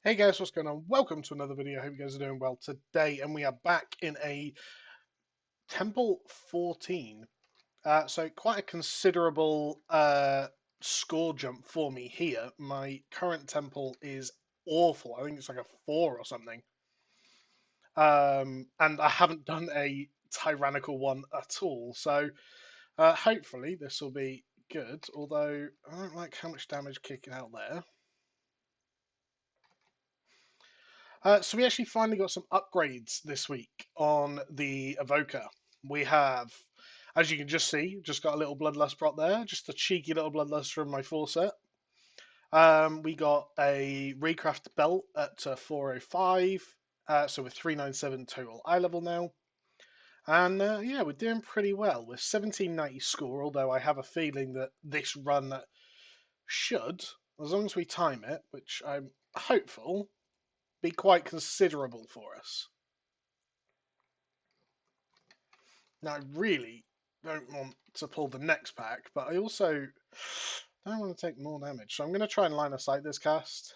Hey guys, what's going on? Welcome to another video. I hope you guys are doing well today, and we are back in a Temple 14. So quite a considerable score jump for me here. My current Temple is awful. I think it's like a 4 or something. And I haven't done a tyrannical one at all. So hopefully this will be good, although I don't like how much damage kicking out there. So we actually finally got some upgrades this week on the Evoker. We have, as you can just see, just got a little Bloodlust prop there, just a cheeky little Bloodlust from my 4 set. We got a Recraft belt at 405, so with 397 total eye level now. And yeah, we're doing pretty well with 1790 score, although I have a feeling that this run should, as long as we time it, which I'm hopeful, be quite considerable for us. Now, I really don't want to pull the next pack, but I also don't want to take more damage. So I'm going to try and line of sight this cast.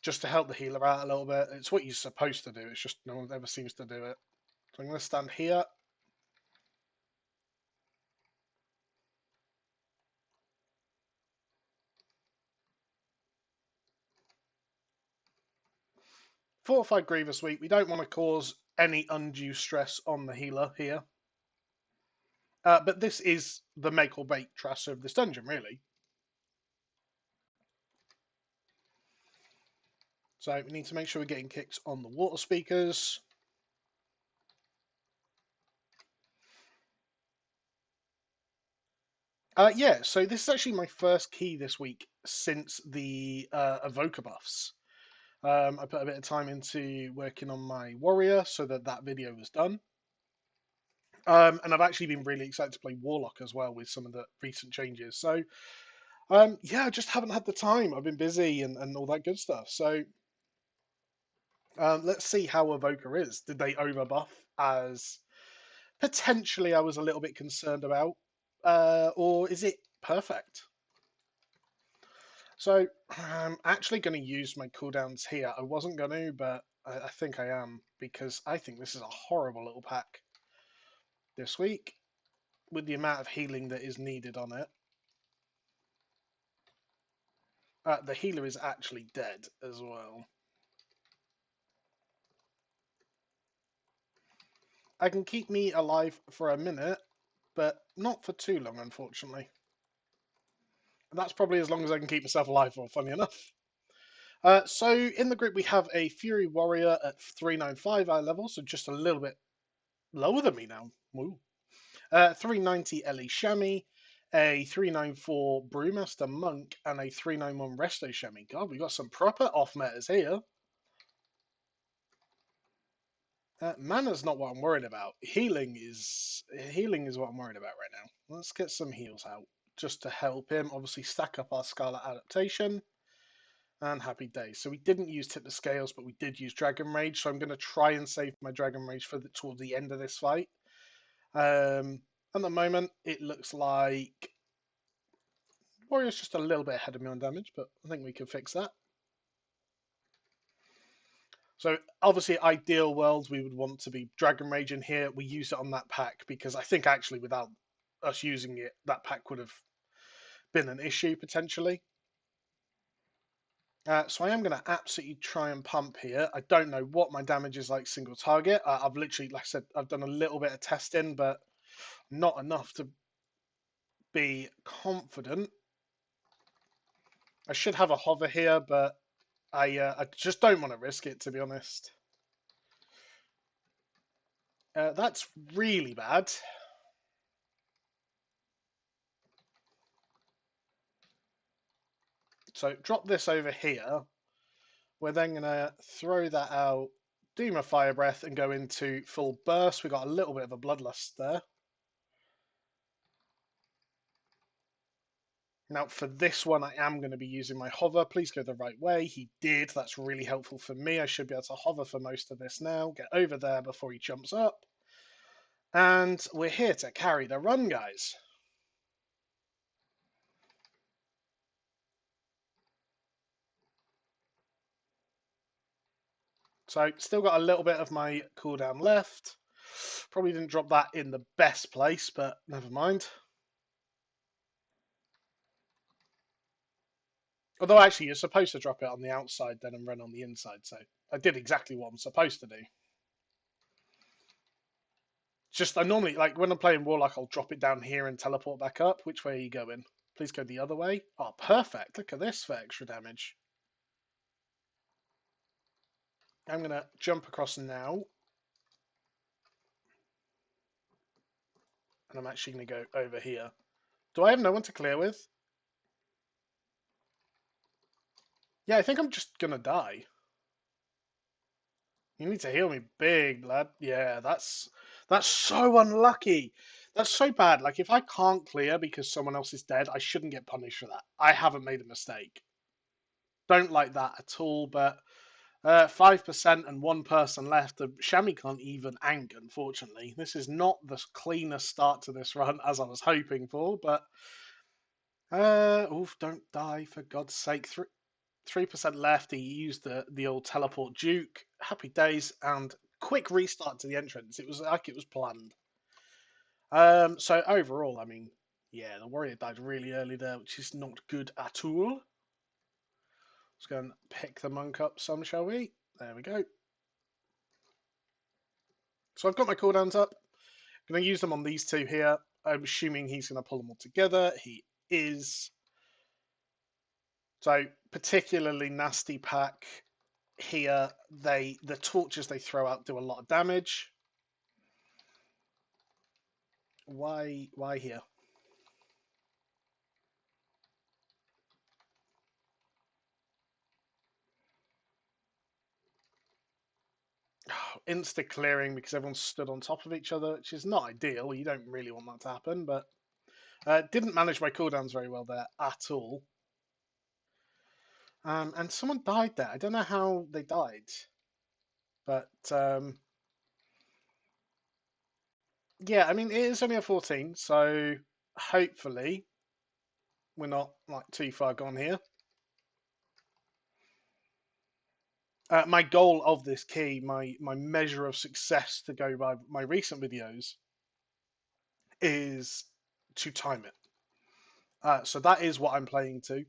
Just to help the healer out a little bit. It's what you're supposed to do, it's just no one ever seems to do it. So I'm going to stand here. Fortified Grievous Week. We don't want to cause any undue stress on the healer here. But this is the make or break Tracer of this dungeon, really. So we need to make sure we're getting kicks on the water speakers. Yeah, so this is actually my first key this week since the Evoker buffs. I put a bit of time into working on my warrior so that that video was done. And I've actually been really excited to play Warlock as well with some of the recent changes. So yeah, I just haven't had the time. I've been busy and all that good stuff. So let's see how Evoker is. Did they overbuff as potentially I was a little bit concerned about? Or is it perfect? So I'm actually going to use my cooldowns here. I wasn't going to, but I think I am, because I think this is a horrible little pack this week with the amount of healing that is needed on it. The healer is actually dead as well. I can keep me alive for a minute, but not for too long, unfortunately. And that's probably as long as I can keep myself alive for, funny enough. So in the group we have a Fury Warrior at 395 eye level, so just a little bit lower than me now. Woo. 390 Ellie Shami, a 394 Brewmaster Monk, and a 391 Resto Shami. God, we got some proper off metas here. Mana's not what I'm worried about. Healing is what I'm worried about right now. Let's get some heals out just to help him. Obviously, stack up our Scarlet Adaptation and Happy Days. So we didn't use Tip the Scales, but we did use Dragon Rage. So I'm going to try and save my Dragon Rage for towards the end of this fight. At the moment, it looks like Warrior's just a little bit ahead of me on damage, but I think we can fix that. So obviously, ideal world, we would want to be Dragon Rage in here. We use it on that pack because I think actually without us using it, that pack would have been an issue potentially. So I am going to absolutely try and pump here. I don't know what my damage is like single target. I've literally, like I said, I've done a little bit of testing, but not enough to be confident. I should have a hover here, but I just don't want to risk it, to be honest. That's really bad. So drop this over here. We're then going to throw that out, do my Fire Breath, and go into full burst. We got a little bit of a Bloodlust there. Now for this one, I am going to be using my hover. Please go the right way. He did. That's really helpful for me. I should be able to hover for most of this now. Get over there before he jumps up. And we're here to carry the run, guys. So still got a little bit of my cooldown left. Probably didn't drop that in the best place, but never mind. Although actually you're supposed to drop it on the outside then and run on the inside, so I did exactly what I'm supposed to do. Just I normally like when I'm playing Warlock, I'll drop it down here and teleport back up. Which way are you going? Please go the other way. Oh, perfect! Look at this for extra damage. I'm gonna jump across now, and I'm actually gonna go over here. Do I have no one to clear with? Yeah, I think I'm just gonna die. You need to heal me big, lad. Yeah, that's so unlucky. That's so bad. Like if I can't clear because someone else is dead, I shouldn't get punished for that. I haven't made a mistake. Don't like that at all, but 5% and one person left. The Shami can't even ank, unfortunately. This is not the cleanest start to this run as I was hoping for, but oof, don't die for God's sake. 3% left. He used the old teleport Duke. Happy days and quick restart to the entrance. It was like it was planned. So overall, I mean, yeah, the warrior died really early there, which is not good at all. Let's go and pick the monk up some, shall we? There we go. So I've got my cooldowns up. I'm going to use them on these two here. I'm assuming he's going to pull them all together. He is. So particularly nasty pack here. The torches they throw out do a lot of damage. Why here? Insta clearing because everyone stood on top of each other, which is not ideal. You don't really want that to happen, but didn't manage my cooldowns very well there at all. And someone died there. I don't know how they died, but yeah, I mean it is only a 14, so hopefully we're not like too far gone here. My goal of this key, my measure of success to go by my recent videos, is to time it. So that is what I'm playing to.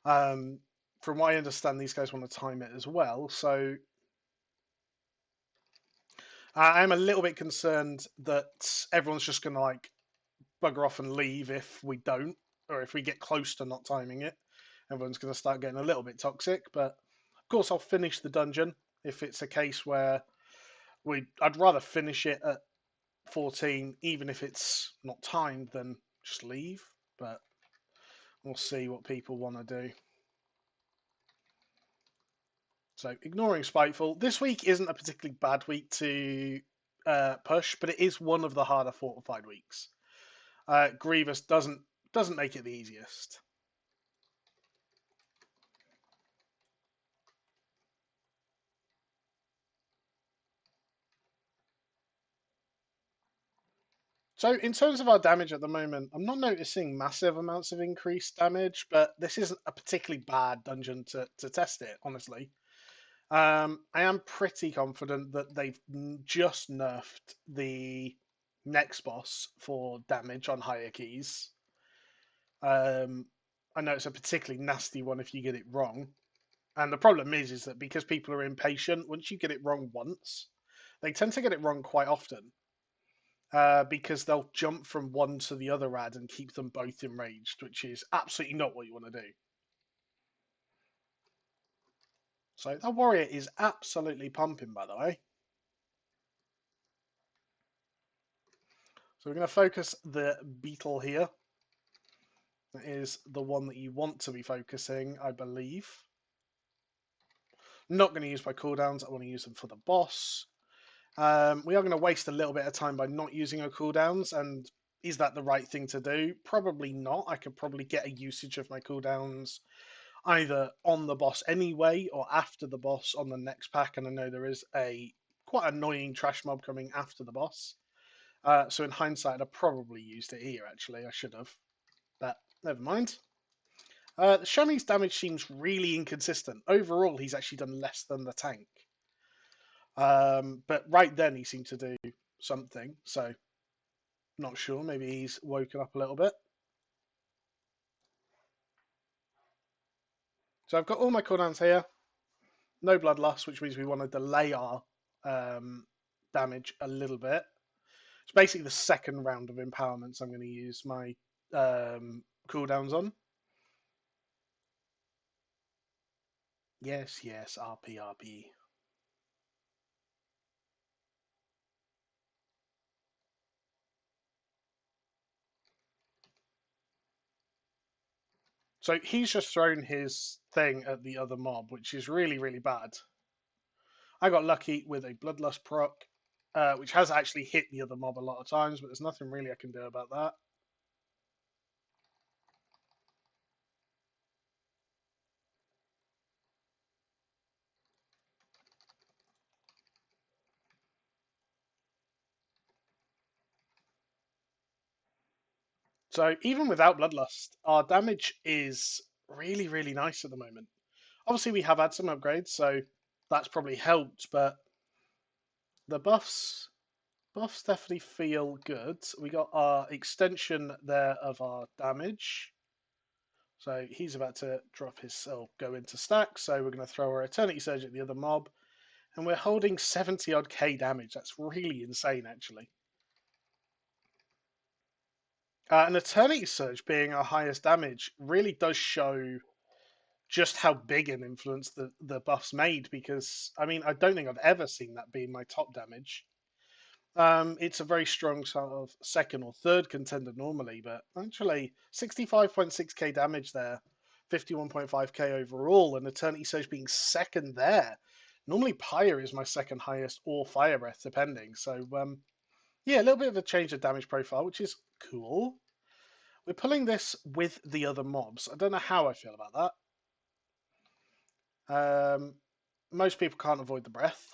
Um, from what I understand, these guys want to time it as well. So I'm a little bit concerned that everyone's just going to like bugger off and leave if we don't, or if we get close to not timing it. Everyone's going to start getting a little bit toxic. But of course, I'll finish the dungeon if it's a case where I'd rather finish it at 14, even if it's not timed, than just leave. But we'll see what people want to do. So ignoring Spiteful, this week isn't a particularly bad week to push, but it is one of the harder fortified weeks. Grievous doesn't make it the easiest. So in terms of our damage at the moment, I'm not noticing massive amounts of increased damage, but this isn't a particularly bad dungeon to test it, honestly. I am pretty confident that they've just nerfed the next boss for damage on higher keys. I know it's a particularly nasty one if you get it wrong. And the problem is that because people are impatient, once you get it wrong once, they tend to get it wrong quite often. Because they'll jump from one to the other ad and keep them both enraged, which is absolutely not what you want to do. So that warrior is absolutely pumping, by the way. So we're going to focus the beetle here. That is the one that you want to be focusing, I believe. Not going to use my cooldowns. I want to use them for the boss. We are going to waste a little bit of time by not using our cooldowns, and is that the right thing to do? Probably not. I could probably get a usage of my cooldowns either on the boss anyway or after the boss on the next pack, and I know there is a quite annoying trash mob coming after the boss. So in hindsight, I probably used it here, actually. I should have, but never mind. Shami's damage seems really inconsistent. Overall, he's actually done less than the tank. But right then he seemed to do something, so not sure. Maybe he's woken up a little bit. So I've got all my cooldowns here. No bloodlust, which means we want to delay our damage a little bit. It's basically the second round of empowerments I'm going to use my cooldowns on. Yes, yes, RP, RP. So he's just thrown his thing at the other mob, which is really, really bad. I got lucky with a bloodlust proc, which has actually hit the other mob a lot of times, but there's nothing really I can do about that. So even without bloodlust, our damage is really, really nice at the moment. Obviously, we have had some upgrades, so that's probably helped, but the buffs definitely feel good. We got our extension there of our damage. So he's about to drop his go into stack. So we're going to throw our Eternity Surge at the other mob, and we're holding 70 odd K damage. That's really insane, actually. An Eternity Surge being our highest damage really does show just how big an influence the buffs made. Because I mean, I don't think I've ever seen that being my top damage. It's a very strong sort of second or third contender normally, but actually 65.6k damage there, 51.5k overall, and Eternity Surge being second there. Normally Pyre is my second highest, or Fire Breath, depending. So yeah, a little bit of a change of damage profile, which is cool. We're pulling this with the other mobs. I don't know how I feel about that. Most people can't avoid the breath,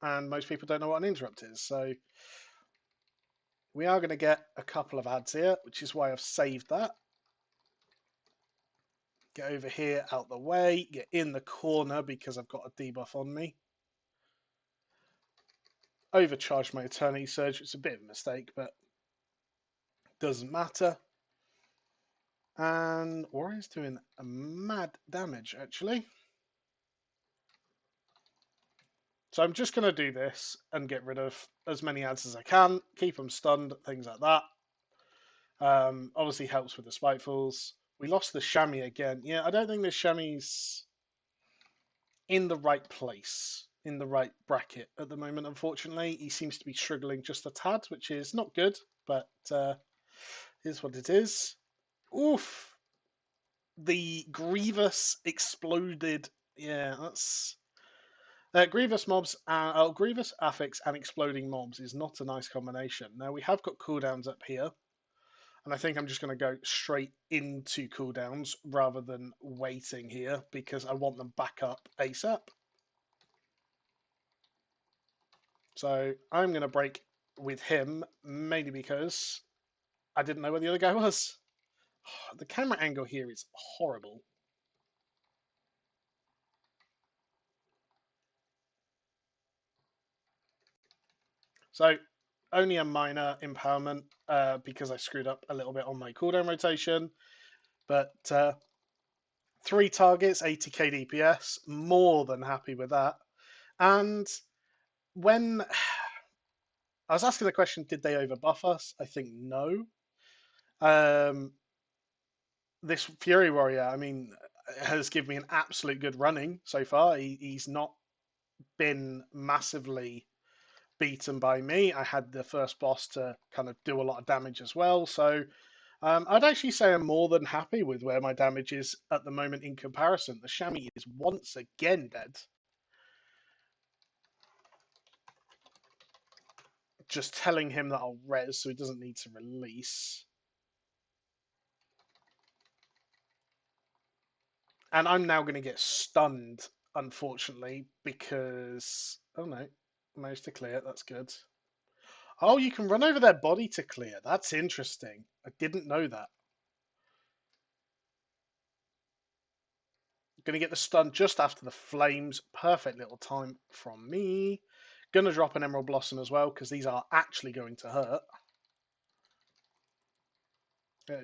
and most people don't know what an interrupt is. So we are going to get a couple of ads here, which is why I've saved that. Get over here out the way, get in the corner because I've got a debuff on me. Overcharge my Eternity Surge. It's a bit of a mistake, but doesn't matter. And Warrior's doing a mad damage, actually. So I'm just going to do this and get rid of as many ads as I can, keep them stunned, things like that. Obviously helps with the Spitefuls. We lost the Chamois again. Yeah, I don't think the Chamois in the right place, in the right bracket at the moment, unfortunately. He seems to be struggling just a tad, which is not good, but is what it is. Oof! The Grievous exploded. Yeah, that's. Grievous mobs, Grievous affix and exploding mobs is not a nice combination. Now we have got cooldowns up here, and I think I'm just going to go straight into cooldowns rather than waiting here because I want them back up ASAP. So I'm going to break with him mainly because I didn't know where the other guy was. The camera angle here is horrible. So only a minor empowerment because I screwed up a little bit on my cooldown rotation. But 3 targets, 80k DPS, more than happy with that. And when I was asking the question, did they overbuff us? I think no. This Fury Warrior, I mean, has given me an absolute good running so far. He's not been massively beaten by me. I had the first boss to kind of do a lot of damage as well. So I'd actually say I'm more than happy with where my damage is at the moment in comparison. The Chamois is once again dead. Just telling him that I'll res so he doesn't need to release. And I'm now going to get stunned, unfortunately, because... Oh no, managed to clear. That's good. Oh, you can run over their body to clear. That's interesting. I didn't know that. Going to get the stun just after the flames. Perfect little time from me. Gonna drop an Emerald Blossom as well, because these are actually going to hurt.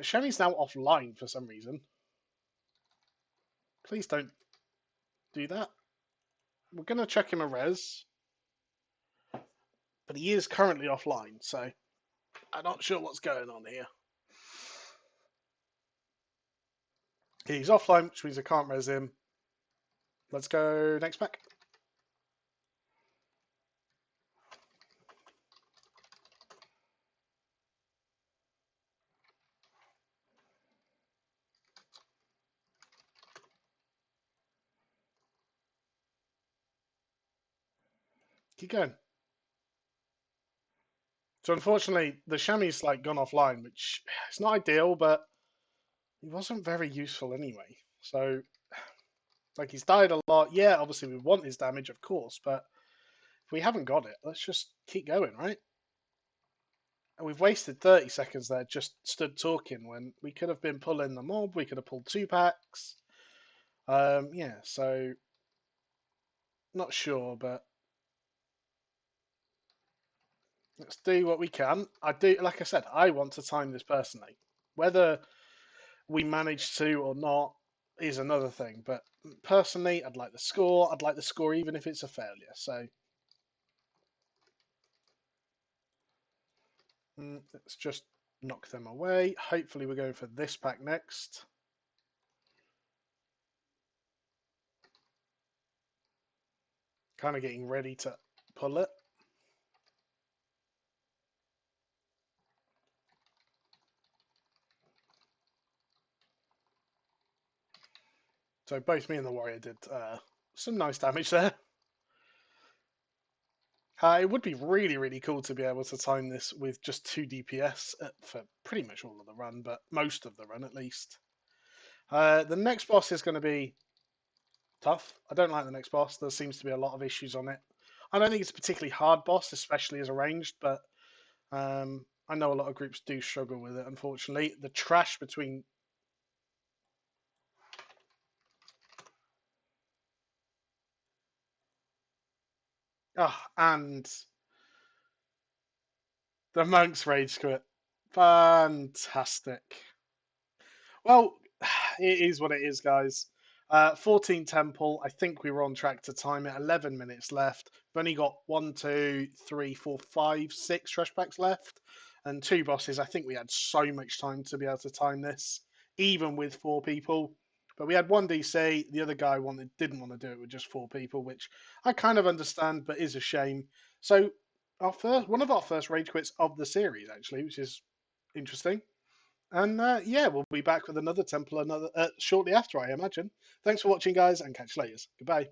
Shemi's now offline for some reason. Please don't do that. We're gonna check him a res, but he is currently offline, so I'm not sure what's going on here. He's offline, which means I can't res him. Let's go next pack. Keep going. So unfortunately, the Chamois like gone offline, which is not ideal, but he wasn't very useful anyway. So, like, he's died a lot. Yeah, obviously we want his damage, of course, but if we haven't got it, let's just keep going, right? And we've wasted 30 seconds there just stood talking when we could have been pulling the mob. We could have pulled 2 packs. Yeah, so not sure, but let's do what we can. I do, like I said, I want to time this personally. Whether we manage to or not is another thing. But personally, I'd like the score. I'd like the score even if it's a failure. So let's just knock them away. Hopefully we're going for this pack next. Kind of getting ready to pull it. So both me and the warrior did some nice damage there. It would be really, really cool to be able to time this with just 2 DPS for pretty much all of the run, but most of the run at least. The next boss is going to be tough. I don't like the next boss. There seems to be a lot of issues on it. I don't think it's a particularly hard boss, especially as arranged, but I know a lot of groups do struggle with it, unfortunately. The trash between... and the Monk's Rage Quit. Fantastic. Well, it is what it is, guys. 14 Temple. I think we were on track to time it. 11 minutes left. We've only got 1, 2, 3, 4, 5, 6 trash packs left, and 2 bosses. I think we had so much time to be able to time this, even with 4 people. But we had 1 DC. The other guy didn't want to do it with just 4 people, which I kind of understand, but is a shame. So one of our first rage quits of the series, actually, which is interesting. And yeah, we'll be back with another temple shortly after, I imagine. Thanks for watching, guys, and catch you later. Goodbye.